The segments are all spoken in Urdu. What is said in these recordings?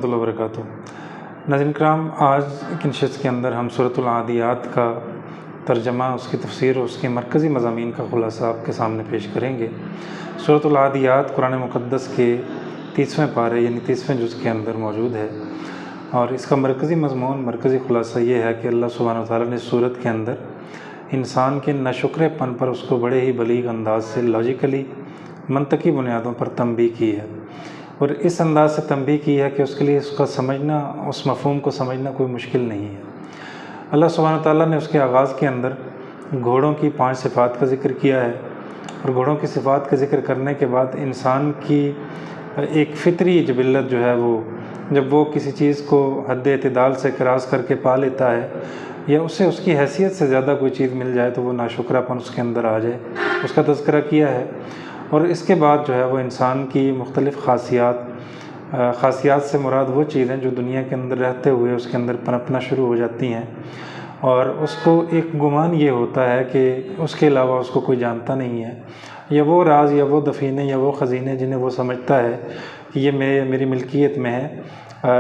اللہ وبرکاتہ۔ ناظرین کرام، آج کی نشست کے اندر ہم سورۃ العادیات کا ترجمہ، اس کی تفسیر اور اس کے مرکزی مضامین کا خلاصہ آپ کے سامنے پیش کریں گے۔ سورۃ العادیات قرآن مقدس کے 30ویں پارے یعنی 30ویں جز کے اندر موجود ہے، اور اس کا مرکزی مضمون، مرکزی خلاصہ یہ ہے کہ اللہ سبحانہ و تعالیٰ نے سورت کے اندر انسان کے ناشکرے پن پر اس کو بڑے ہی بلیغ انداز سے لاجیکلی منطقی بنیادوں پر تنبیہ کی ہے، اور اس انداز سے تنبیہ کی ہے کہ اس کے لیے اس کا سمجھنا، اس مفہوم کو سمجھنا کوئی مشکل نہیں ہے۔ اللہ سبحانہ تعالیٰ نے اس کے آغاز کے اندر گھوڑوں کی 5 صفات کا ذکر کیا ہے، اور گھوڑوں کی صفات کا ذکر کرنے کے بعد انسان کی ایک فطری جبلت جو ہے، وہ جب وہ کسی چیز کو حد اعتدال سے کراس کر کے پا لیتا ہے، یا اسے اس کی حیثیت سے زیادہ کوئی چیز مل جائے تو وہ ناشکرہ پن اس کے اندر آ جائے، اس کا تذکرہ کیا ہے۔ اور اس کے بعد جو ہے وہ انسان کی مختلف خاصیات سے مراد وہ چیزیں جو دنیا کے اندر رہتے ہوئے اس کے اندر پنپنا شروع ہو جاتی ہیں، اور اس کو ایک گمان یہ ہوتا ہے کہ اس کے علاوہ اس کو کوئی جانتا نہیں ہے، یا وہ راز یا وہ دفینے یا وہ خزینے جنہیں وہ سمجھتا ہے کہ یہ میری ملکیت میں ہے،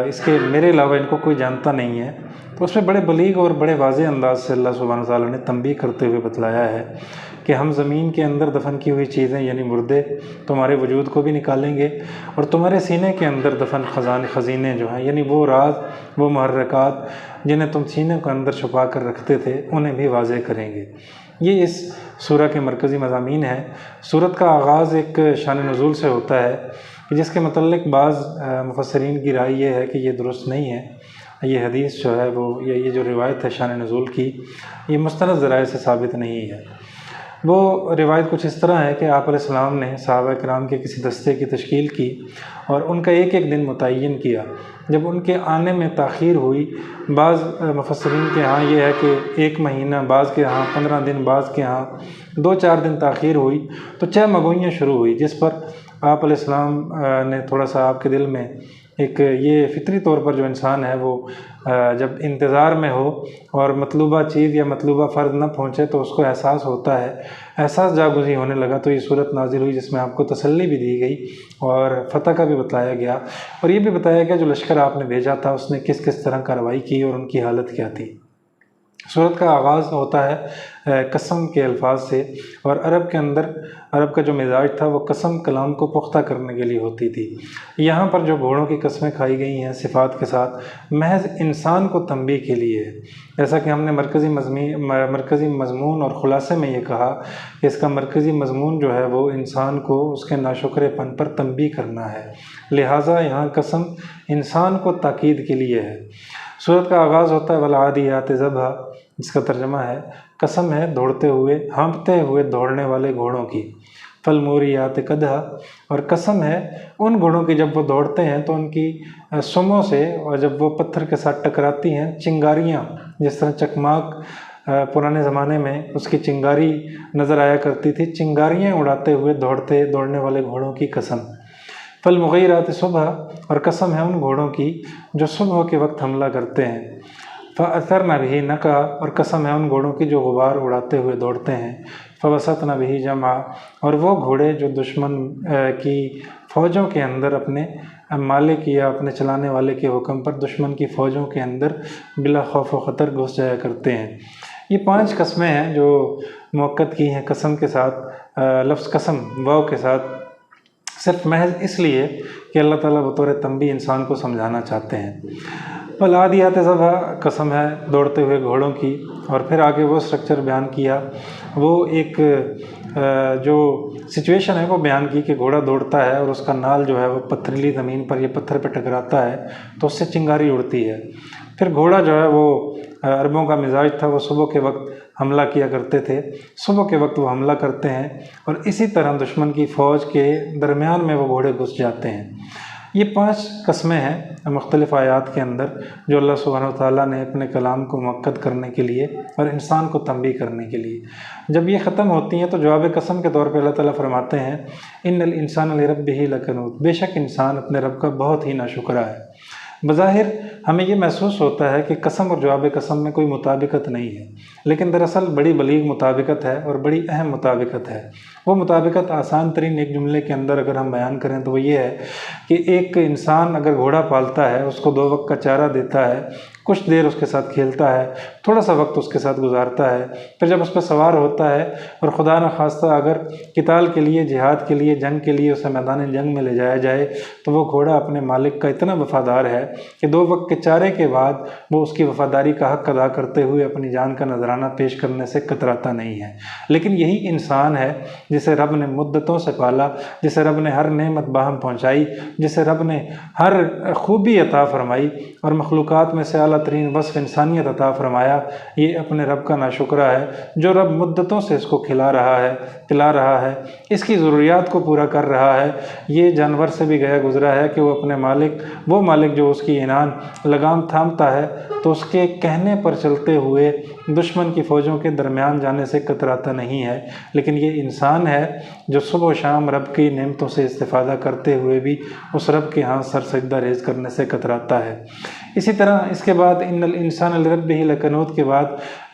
اس کے میرے علاوہ ان کو کوئی جانتا نہیں ہے، تو اس میں بڑے بلیغ اور بڑے واضح انداز سے اللہ سبحانہ تعالیٰ نے تنبیہ کرتے ہوئے بتلایا ہے کہ ہم زمین کے اندر دفن کی ہوئی چیزیں یعنی مردے تمہارے وجود کو بھی نکالیں گے، اور تمہارے سینے کے اندر دفن خزینے جو ہیں یعنی وہ راز، وہ محرکات جنہیں تم سینے کے اندر چھپا کر رکھتے تھے، انہیں بھی واضح کریں گے۔ یہ اس سورہ کے مرکزی مضامین ہیں۔ سورت کا آغاز ایک شان نزول سے ہوتا ہے، جس کے متعلق بعض مفسرین کی رائے یہ ہے کہ یہ درست نہیں ہے۔ یہ حدیث جو ہے وہ، یہ جو روایت ہے شان نزول کی، یہ مستند ذرائع سے ثابت نہیں ہے۔ وہ روایت کچھ اس طرح ہے کہ آپ علیہ السلام نے صحابہ کرام کے کسی دستے کی تشکیل کی اور ان کا ایک ایک دن متعین کیا۔ جب ان کے آنے میں تاخیر ہوئی، بعض مفسرین کے ہاں یہ ہے کہ 1 مہینہ، بعض کے ہاں 15 دن، بعض کے ہاں 2-4 دن تاخیر ہوئی، تو چہ مگوئیاں شروع ہوئی، جس پر آپ علیہ السلام نے تھوڑا سا آپ کے دل میں ایک یہ فطری طور پر جو انسان ہے وہ جب انتظار میں ہو اور مطلوبہ چیز یا مطلوبہ فرد نہ پہنچے تو اس کو احساس ہوتا ہے، احساس جاگزی ہونے لگا، تو یہ صورت نازل ہوئی جس میں آپ کو تسلی بھی دی گئی اور فتح کا بھی بتلایا گیا، اور یہ بھی بتایا گیا جو لشکر آپ نے بھیجا تھا اس نے کس کس طرح کارروائی کی اور ان کی حالت کیا تھی۔ سورت کا آغاز ہوتا ہے قسم کے الفاظ سے، اور عرب کے اندر، عرب کا جو مزاج تھا وہ قسم کلام کو پختہ کرنے کے لیے ہوتی تھی۔ یہاں پر جو گھوڑوں کی قسمیں کھائی گئی ہیں صفات کے ساتھ، محض انسان کو تنبیہ کے لیے ہے۔ جیسا کہ ہم نے مرکزی مضمون اور خلاصے میں یہ کہا کہ اس کا مرکزی مضمون جو ہے وہ انسان کو اس کے ناشکرے پن پر تنبیہ کرنا ہے، لہٰذا یہاں قسم انسان کو تاکید کے لیے ہے۔ سورت کا آغاز ہوتا ہے والعادیات ضبحا، جس کا ترجمہ ہے قسم ہے دوڑتے ہوئے، ہانپتے ہوئے دوڑنے والے گھوڑوں کی، فالموریات قدحا، اور قسم ہے ان گھوڑوں کی جب وہ دوڑتے ہیں تو ان کی سموں سے، اور جب وہ پتھر کے ساتھ ٹکراتی ہیں، چنگاریاں، جس طرح چکماک پرانے زمانے میں اس کی چنگاری نظر آیا کرتی تھی، چنگاریاں اڑاتے ہوئے دوڑنے والے گھوڑوں کی قسم۔ فالمغیرات صبح، اور قسم ہے ان گھوڑوں کی جو صبح کے وقت حملہ کرتے ہیں، فأثرن به نقعا، اور قسم ہے ان گھوڑوں کی جو غبار اڑاتے ہوئے دوڑتے ہیں، فوسطن به جمعا، اور وہ گھوڑے جو دشمن کی فوجوں کے اندر اپنے مالک یا اپنے چلانے والے کے حکم پر دشمن کی فوجوں کے اندر بلا خوف و خطر گھس جایا کرتے ہیں۔ یہ 5 قسمیں ہیں جو موقت کی ہیں قسم کے ساتھ، لفظ قسم واو کے ساتھ، صرف محض اس لیے کہ اللہ تعالیٰ بطور تنبیہ انسان کو سمجھانا چاہتے ہیں۔ والعادیات ضبحا، قسم ہے دوڑتے ہوئے گھوڑوں کی، اور پھر آگے وہ سٹرکچر بیان کیا، وہ ایک جو سچویشن ہے وہ بیان کی کہ گھوڑا دوڑتا ہے اور اس کا نال جو ہے وہ پتھریلی زمین پر یا پتھر پہ ٹکراتا ہے تو اس سے چنگاری اڑتی ہے۔ پھر گھوڑا جو ہے وہ عربوں کا مزاج تھا، وہ صبح کے وقت حملہ کیا کرتے تھے، صبح کے وقت وہ حملہ کرتے ہیں، اور اسی طرح دشمن کی فوج کے درمیان میں وہ گھوڑے گھس جاتے ہیں۔ یہ 5 قسمیں ہیں مختلف آیات کے اندر جو اللہ سبحانہ وتعالیٰ نے اپنے کلام کو مؤکد کرنے کے لیے اور انسان کو تنبیہ کرنے کے لیے۔ جب یہ ختم ہوتی ہیں تو جواب قسم کے طور پہ اللہ تعالیٰ فرماتے ہیں ان الانسان لربہ لکنود، بے شک انسان اپنے رب کا بہت ہی ناشکرا ہے۔ بظاہر ہمیں یہ محسوس ہوتا ہے کہ قسم اور جواب قسم میں کوئی مطابقت نہیں ہے، لیکن دراصل بڑی بلیغ مطابقت ہے اور بڑی اہم مطابقت ہے۔ وہ مطابقت آسان ترین ایک جملے کے اندر اگر ہم بیان کریں تو وہ یہ ہے کہ ایک انسان اگر گھوڑا پالتا ہے، اس کو 2 وقت کا چارہ دیتا ہے، کچھ دیر اس کے ساتھ کھیلتا ہے، تھوڑا سا وقت اس کے ساتھ گزارتا ہے، پھر جب اس پہ سوار ہوتا ہے اور خدا نخواستہ اگر قتال کے لیے، جہاد کے لیے، جنگ کے لیے اسے میدان جنگ میں لے جایا جائے تو وہ گھوڑا اپنے مالک کا اتنا وفادار ہے کہ 2 وقت کے چارے کے بعد وہ اس کی وفاداری کا حق ادا کرتے ہوئے اپنی جان کا نذرانہ پیش کرنے سے کتراتا نہیں ہے۔ لیکن یہی انسان ہے جسے رب نے مدتوں سے پالا، جسے رب نے ہر نعمت باہم پہنچائی، جسے رب نے ہر خوبی عطا فرمائی اور مخلوقات میں سے اعلیٰ ترین وصف انسانیت عطا فرمایا، یہ اپنے رب کا ناشکرہ ہے جو رب مدتوں سے اس کو کھلا رہا ہے، پلا رہا ہے، اس کی ضروریات کو پورا کر رہا ہے۔ یہ جانور سے بھی گیا گزرا ہے کہ وہ اپنے مالک، وہ مالک جو اس کی عنان لگام تھامتا ہے تو اس کے کہنے پر چلتے ہوئے دشمن کی فوجوں کے درمیان جانے سے کتراتا نہیں ہے، لیکن یہ انسان ہے جو صبح و شام رب کی نعمتوں سے استفادہ کرتے ہوئے بھی اس رب کے ہاں سر سجدہ ریز کرنے سے کتراتا ہے۔ اسی طرح اس کے بعد ان الانسان لربہ لکنود کے بعد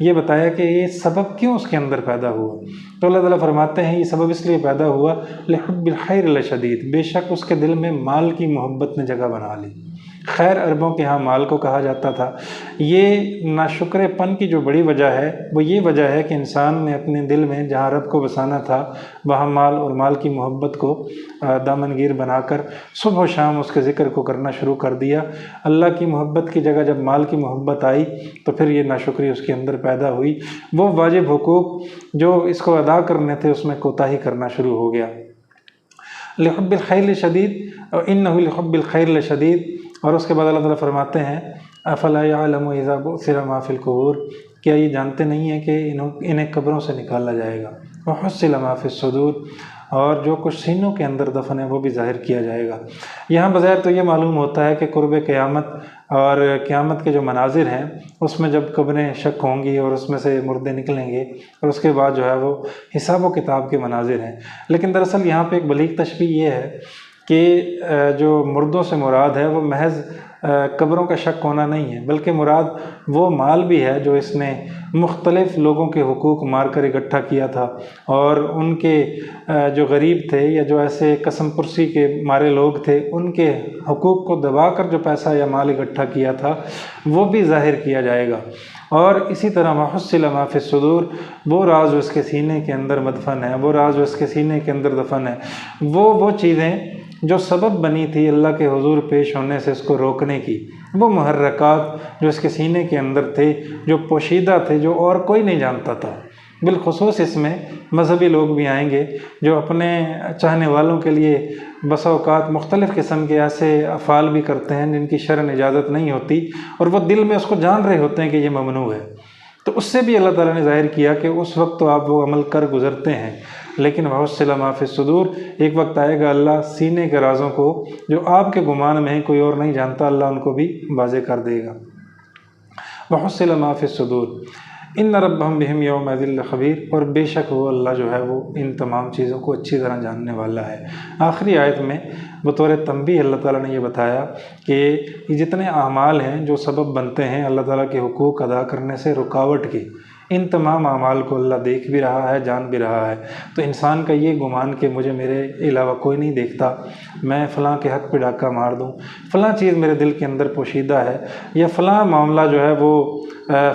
یہ بتایا کہ یہ سبب کیوں اس کے اندر پیدا ہوا، تو اللہ تعالیٰ فرماتے ہیں یہ سبب اس لیے پیدا ہوا لحب الخیر لشدید، بے شک اس کے دل میں مال کی محبت نے جگہ بنا لی۔ خیر عربوں کے ہاں مال کو کہا جاتا تھا۔ یہ ناشکر پن کی جو بڑی وجہ ہے وہ یہ وجہ ہے کہ انسان نے اپنے دل میں جہاں رب کو بسانا تھا وہاں مال اور مال کی محبت کو دامنگیر بنا کر صبح و شام اس کے ذکر کو کرنا شروع کر دیا۔ اللہ کی محبت کی جگہ جب مال کی محبت آئی تو پھر یہ ناشکری اس کے اندر پیدا ہوئی، وہ واجب حقوق جو اس کو ادا کرنے تھے اس میں کوتاہی کرنا شروع ہو گیا۔ لحب الخیر لشدید، انہ لحب الخیر لشدید، اور اس کے بعد اللہ تعالیٰ فرماتے ہیں افلا یعلم اذا بعثر ما فی القبور، کیا یہ جانتے نہیں ہیں کہ انہیں قبروں سے نکالا جائے گا، وحصل ما فی الصدور، اور جو کچھ سینوں کے اندر دفن ہے وہ بھی ظاہر کیا جائے گا۔ یہاں بظاہر تو یہ معلوم ہوتا ہے کہ قرب قیامت اور قیامت کے جو مناظر ہیں اس میں جب قبریں شک ہوں گی اور اس میں سے مردے نکلیں گے اور اس کے بعد جو ہے وہ حساب و کتاب کے مناظر ہیں، لیکن دراصل یہاں پہ ایک بلیغ تشبیہ یہ ہے کہ جو مردوں سے مراد ہے وہ محض قبروں کا شک ہونا نہیں ہے، بلکہ مراد وہ مال بھی ہے جو اس نے مختلف لوگوں کے حقوق مار کر اکٹھا کیا تھا، اور ان کے جو غریب تھے یا جو ایسے قسم پرسی کے مارے لوگ تھے ان کے حقوق کو دبا کر جو پیسہ یا مال اکٹھا کیا تھا وہ بھی ظاہر کیا جائے گا۔ اور اسی طرح وحصل ما فی الصدور، وہ راز جو اس کے سینے کے اندر مدفن ہے، وہ راز جو اس کے سینے کے اندر دفن ہے، وہ چیزیں جو سبب بنی تھی اللہ کے حضور پیش ہونے سے اس کو روکنے کی، وہ محرکات جو اس کے سینے کے اندر تھے، جو پوشیدہ تھے، جو اور کوئی نہیں جانتا تھا۔ بالخصوص اس میں مذہبی لوگ بھی آئیں گے جو اپنے چاہنے والوں کے لیے بسا اوقات مختلف قسم کے ایسے افعال بھی کرتے ہیں جن کی شرعاً اجازت نہیں ہوتی، اور وہ دل میں اس کو جان رہے ہوتے ہیں کہ یہ ممنوع ہے، تو اس سے بھی اللہ تعالیٰ نے ظاہر کیا کہ اس وقت تو آپ وہ عمل کر گزرتے ہیں، لیکن وحصل ما فی الصدور، ایک وقت آئے گا اللہ سینے کے رازوں کو جو آپ کے گمان میں ہیں کوئی اور نہیں جانتا، اللہ ان کو بھی واضح کر دے گا۔ وحصل ما فی الصدور ان ربہم بہم یومئذ لخبیر، اور بے شک وہ اللہ جو ہے وہ ان تمام چیزوں کو اچھی طرح جاننے والا ہے۔ آخری آیت میں بطور تنبیہ اللہ تعالیٰ نے یہ بتایا کہ یہ جتنے اعمال ہیں جو سبب بنتے ہیں اللہ تعالیٰ کے حقوق ادا کرنے سے رکاوٹ کی، ان تمام اعمال کو اللہ دیکھ بھی رہا ہے، جان بھی رہا ہے۔ تو انسان کا یہ گمان کہ مجھے میرے علاوہ کوئی نہیں دیکھتا، میں فلاں کے حق پہ ڈاکہ مار دوں، فلاں چیز میرے دل کے اندر پوشیدہ ہے، یا فلاں معاملہ جو ہے وہ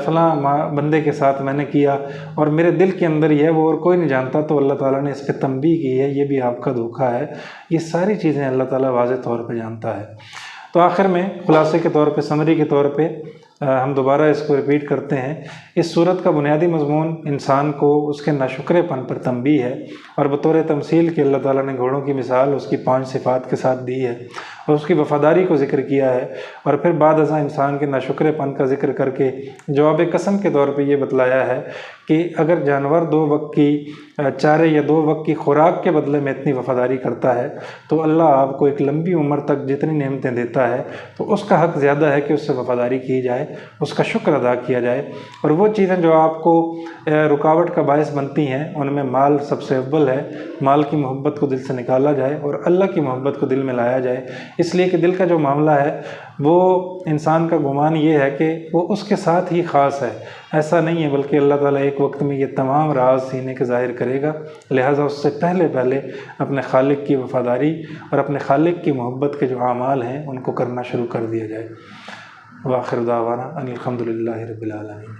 فلاں بندے کے ساتھ میں نے کیا اور میرے دل کے اندر ہی ہے، وہ اور کوئی نہیں جانتا، تو اللہ تعالیٰ نے اس پہ تنبیہ کی ہے، یہ بھی آپ کا دھوکہ ہے۔ یہ ساری چیزیں اللہ تعالیٰ واضح طور پہ جانتا ہے۔ تو آخر میں خلاصے کے طور پہ، سمری کے طور پہ ہم دوبارہ اس کو ریپیٹ کرتے ہیں، اس صورت کا بنیادی مضمون انسان کو اس کے ناشکرے پن پر تنبیہ ہے، اور بطور تمثیل کہ اللہ تعالیٰ نے گھوڑوں کی مثال اس کی 5 صفات کے ساتھ دی ہے اور اس کی وفاداری کو ذکر کیا ہے، اور پھر بعد ازاں انسان کے ناشکرے پن کا ذکر کر کے جواب قسم کے طور پہ یہ بتلایا ہے کہ اگر جانور 2 وقت کی چارے یا 2 وقت کی خوراک کے بدلے میں اتنی وفاداری کرتا ہے تو اللہ آپ کو ایک لمبی عمر تک جتنی نعمتیں دیتا ہے تو اس کا حق زیادہ ہے کہ اس سے وفاداری کی جائے۔ ہے اس کا شکر ادا کیا جائے، اور وہ چیزیں جو آپ کو رکاوٹ کا باعث بنتی ہیں ان میں مال سب سے اول ہے، مال کی محبت کو دل سے نکالا جائے اور اللہ کی محبت کو دل میں لایا جائے، اس لیے کہ دل کا جو معاملہ ہے وہ انسان کا گمان یہ ہے کہ وہ اس کے ساتھ ہی خاص ہے، ایسا نہیں ہے، بلکہ اللہ تعالیٰ ایک وقت میں یہ تمام راز سینے کے ظاہر کرے گا، لہٰذا اس سے پہلے اپنے خالق کی وفاداری اور اپنے خالق کی محبت کے جو اعمال ہیں ان کو کرنا شروع کر دیا جائے۔ وآخر دعوانا ان الحمد للہ رب العالمین۔